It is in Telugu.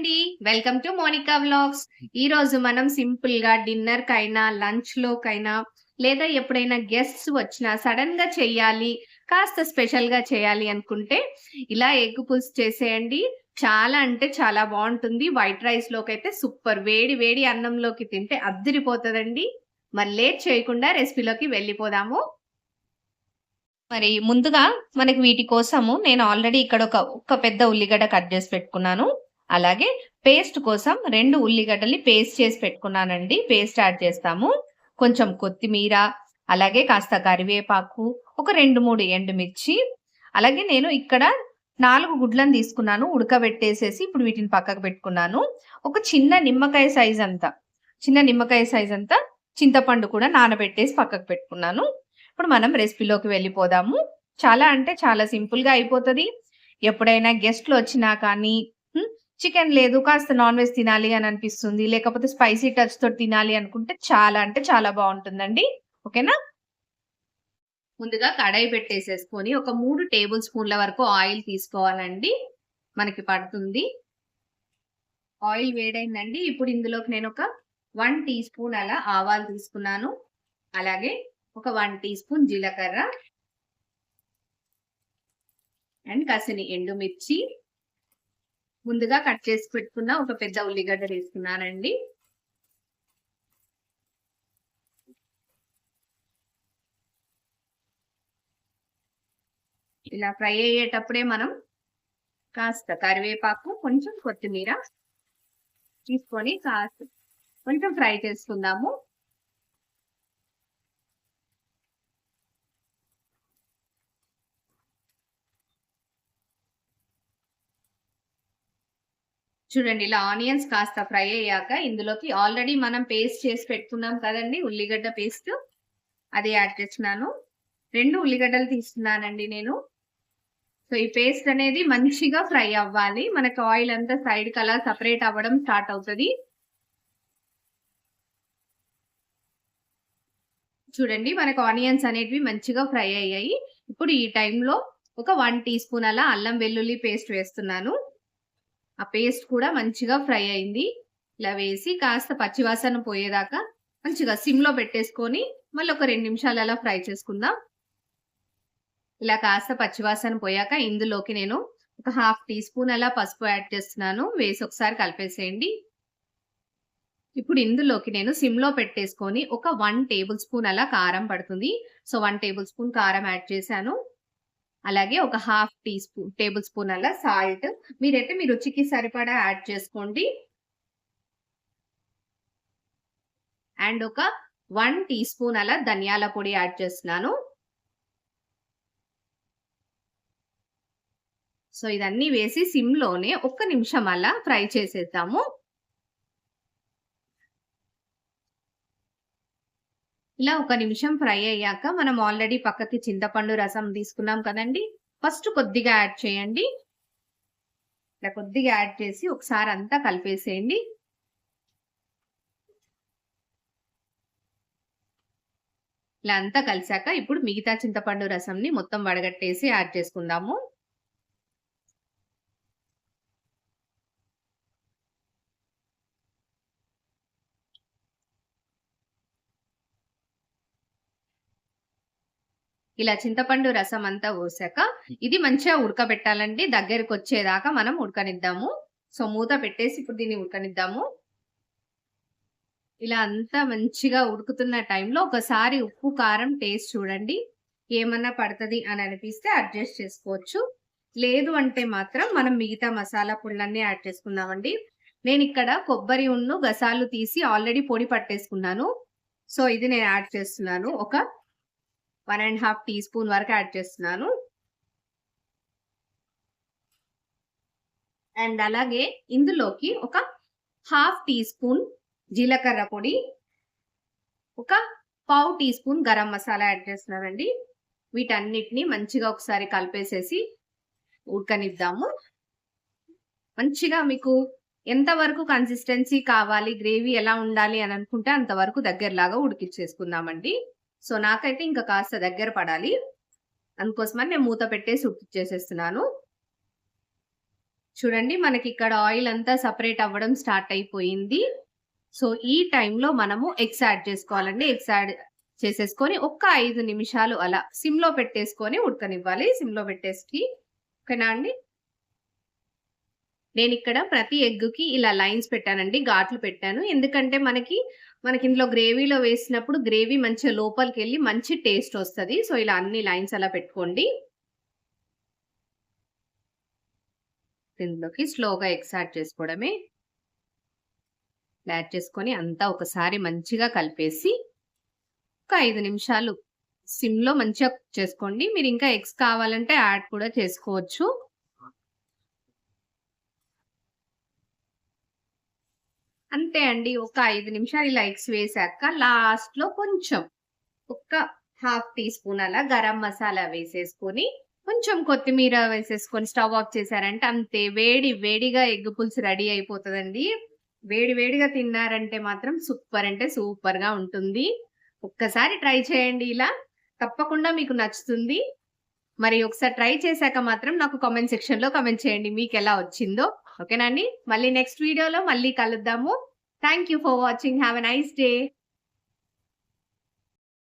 అండి. Welcome to Monica vlogs. ఈరోజు మనం సింపుల్‌గా డిన్నర్‌కైనా, లంచ్‌లోకైనా లేదా ఎప్పుడైనా గెస్ట్స్ వచ్చినా సడెన్‌గా చెయ్యాలి, కాస్త స్పెషల్‌గా చేయాలి అనుకుంటే ఇలా ఎగ్ పులుసు చేసేయండి. చాలా అంటే చాలా బావుంటుంది. వైట్ రైస్‌లోకైతే సూపర్. వేడి వేడి అన్నంలోకి తింటే అద్దిరిపోతదండి. మరి లేట్ చేయకుండా రెసిపీలోకి వెళ్ళిపోదాము. మరి ముందుగా మనకి వీటి కోసము నేను ఆల్రెడీ ఇక్కడ ఒక పెద్ద ఉల్లిగడ్డ కట్ చేసి పెట్టుకున్నాను. అలాగే పేస్ట్ కోసం 2 ఉల్లిగడ్డల్ని పేస్ట్ చేసి పెట్టుకున్నానండి. పేస్ట్ యాడ్ చేస్తాము. కొంచెం కొత్తిమీర, అలాగే కాస్త కరివేపాకు, ఒక 2, 3 ఎండుమిర్చి, అలాగే నేను ఇక్కడ 4 గుడ్లను తీసుకున్నాను. ఉడకబెట్టేసేసి ఇప్పుడు వీటిని పక్కకు పెట్టుకున్నాను. ఒక చిన్న నిమ్మకాయ సైజ్ అంతా చింతపండు కూడా నానబెట్టేసి పక్కకు పెట్టుకున్నాను. ఇప్పుడు మనం రెసిపీలోకి వెళ్ళిపోదాము. చాలా అంటే చాలా సింపుల్‌గా అయిపోతది. ఎప్పుడైనా గెస్ట్‌లు వచ్చినా కానీ చికెన్ లేదు కాస్త నాన్ వెజ్ తినాలి అని అనిపిస్తుంది. లేకపోతే స్పైసీ టచ్ తోటి తినాలి అనుకుంటే చాలా అంటే చాలా బావుంటుందండి. ఓకేనా? ముందుగా కడాయి పెట్టేసేసుకొని ఒక 3 టేబుల్ స్పూన్ల వరకు ఆయిల్ తీసుకోవాలండి. మనకి పడుతుంది. ఆయిల్ వేడైందండి. ఇప్పుడు ఇందులోకి నేను ఒక 1 టీ స్పూన్ అలా ఆవాలు తీసుకున్నాను. అలాగే ఒక 1 టీ స్పూన్ జీలకర్ర అండ్ కాసిని ఎండుమిర్చి, ముందుగా కట్ చేసి పెట్టుకున్న ఒక పెద్ద ఉల్లిగడ్డ వేసుకున్నానండి. ఇలా ఫ్రై అయ్యేటప్పుడే మనం కాస్త కరివేపాకు, కొంచెం కొత్తిమీర తీసుకొని కాస్త కొంచెం ఫ్రై చేసుకుందాము. చూడండి, ఇలా ఆనియన్స్ కాస్త ఫ్రై అయ్యాక ఇందులోకి ఆల్రెడీ మనం పేస్ట్ చేసి పెట్టుకున్నాం కదండి, ఉల్లిగడ్డ పేస్ట్, అది యాడ్ చేస్తున్నాను. 2 ఉల్లిగడ్డలు తీసుకున్నానండి నేను. సో ఈ పేస్ట్ అనేది మంచిగా ఫ్రై అవ్వాలి. మనకి ఆయిల్ అంతా సైడ్ కి అలా సపరేట్ అవ్వడం స్టార్ట్ అవుతుంది. చూడండి, మనకు ఆనియన్స్ అనేటివి మంచిగా ఫ్రై అయ్యాయి. ఇప్పుడు ఈ టైంలో ఒక 1 టీ స్పూన్ అలా అల్లం వెల్లుల్లి పేస్ట్ వేస్తున్నాను. ఆ పేస్ట్ కూడా మంచిగా ఫ్రై అయింది. ఇలా వేసి కాస్త పచ్చివాసన పోయేదాకా మంచిగా సిమ్ లో పెట్టేసుకొని మళ్ళీ ఒక 2 నిమిషాలు అలా ఫ్రై చేసుకుందాం. ఇలా కాస్త పచ్చివాసన పోయాక ఇందులోకి నేను ఒక 1/2 టీ స్పూన్ అలా పసుపు యాడ్ చేస్తున్నాను. వేసి ఒకసారి కలిపేసేయండి. ఇప్పుడు ఇందులోకి నేను సిమ్ లో పెట్టేసుకొని ఒక 1 టేబుల్ స్పూన్ అలా కారం పడుతుంది. సో 1 టేబుల్ స్పూన్ కారం యాడ్ చేశాను. అలాగే ఒక 1/2 టేబుల్ స్పూన్ అలా సాల్ట్. మీరైతే మీ రుచికి సరిపడా యాడ్ చేసుకోండి. అండ్ ఒక 1 టీ స్పూన్ అలా ధనియాల పొడి యాడ్ చేస్తున్నాను. సో ఇదన్నీ వేసి సిమ్ లోనే ఒక్క నిమిషం అలా ఫ్రై చేసేద్దాము. ఇలా ఒక నిమిషం ఫ్రై అయ్యాక మనం ఆల్రెడీ పక్కకి చింతపండు రసం తీసుకున్నాం కదండి, ఫస్ట్ కొద్దిగా యాడ్ చేయండి. ఇలా కొద్దిగా యాడ్ చేసి ఒకసారి అంతా కలిపేసేయండి. ఇలా అంతా కలిసాక ఇప్పుడు మిగతా చింతపండు రసంని మొత్తం వడగట్టేసి యాడ్ చేసుకుందాము. ఇలా చింతపండు రసం అంతా పోసాక ఇది మంచిగా ఉడకబెట్టాలండి. దగ్గరికి వచ్చేదాకా మనం ఉడకనిద్దాము. సో మూత పెట్టేసి ఇప్పుడు దీన్ని ఉడకనిద్దాము. ఇలా అంతా మంచిగా ఉడుకుతున్న టైంలో ఒకసారి ఉప్పు కారం టేస్ట్ చూడండి. ఏమన్నా పడుతుంది అని అనిపిస్తే అడ్జస్ట్ చేసుకోవచ్చు. లేదు అంటే మాత్రం మనం మిగతా మసాలా పొడులన్నీ యాడ్ చేసుకుందామండి. నేను ఇక్కడ కొబ్బరి ఉన్ను గసాలు తీసి ఆల్రెడీ పొడి పట్టేసుకున్నాను. సో ఇది నేను యాడ్ చేస్తున్నాను. ఒక 1.5 టీ స్పూన్ వరకు యాడ్ చేస్తున్నాను. అండ్ అలాగే ఇందులోకి ఒక 1/2 టీ స్పూన్ జీలకర్ర పొడి, ఒక 1/4 teaspoon garam masala add చేస్తున్నానండి. వీటన్నిటిని మంచిగా ఒకసారి కలిపేసేసి ఉడకనిద్దాము. మంచిగా మీకు ఎంతవరకు కన్సిస్టెన్సీ కావాలి, గ్రేవీ ఎలా ఉండాలి అని అనుకుంటే అంతవరకు దగ్గరలాగా ఉడికిచ్చేసుకుందామండి. సో నాకైతే ఇంకా కాస్త దగ్గర పడాలి, అందుకోసమని నేను మూత పెట్టేసి ఉడికిచ్చేసేస్తున్నాను. చూడండి మనకిక్కడ ఆయిల్ అంతా సెపరేట్ అవ్వడం స్టార్ట్ అయిపోయింది. సో, ఈ టైంలో మనము ఎగ్స్ యాడ్ చేసుకోవాలండి. ఎగ్స్ యాడ్ చేసేసుకొని ఒక్క 5 నిమిషాలు అలా సిమ్‌లో పెట్టేసుకొని ఉడకనివ్వాలి. సిమ్‌లో పెట్టేసి ఓకేనా అండి? నేనిక్కడ ప్రతి ఎగ్‌కి ఇలా లైన్స్ పెట్టానండి. ఘాట్లు పెట్టాను. ఎందుకంటే మనకిందులో గ్రేవీలో వేసినప్పుడు గ్రేవీ మంచిగా లోపలికెళ్ళి మంచి టేస్ట్ ఒస్తది. సో, ఇలా అన్ని లైన్స్ అలా పెట్టుకోండి. ఇందులోకి స్లోగా ఎగ్స్ యాడ్ చేసుకోవడమే. యాడ్ చేసుకొని అంతా ఒకసారి మంచిగా కలిపేసి ఒక 5 నిమిషాలు సిమ్‌లో మంచిగా కుక్ చేసుకోండి. మీరింకా ఎగ్స్ కావాలంటే యాడ్ కూడా చేసుకోవచ్చు. అంతే అండి. ఒక 5 నిమిషాలు ఇలా ఎగ్స్ వేశాక లాస్ట్‌లో కొంచెం ఒక్క హాఫ్ టీ స్పూన్ అలా గరం మసాలా వేసేసుకొని, కొంచెం కొత్తిమీర వేసేసుకొని స్టవ్ ఆఫ్ చేశారంటే అంతే. వేడి వేడిగా ఎగ్ పులుసు రెడీ అయిపోతదండి. వేడి వేడిగా తిన్నారంటే మాత్రం సూపర్ అంటే సూపర్‌గా ఉంటుంది. ఒక్కసారి ట్రై చేయండి ఇలా. తప్పకుండా మీకు నచ్చుతుంది. మరి ఒకసారి ట్రై చేశాక మాత్రం నాకు కామెంట్ సెక్షన్‌లో కామెంట్ చేయండి మీకెలా వచ్చిందో. ఓకేనా అండి? మళ్ళీ నెక్స్ట్ వీడియోలో మళ్ళీ కలుద్దాము. Thank you for watching. Have a nice day.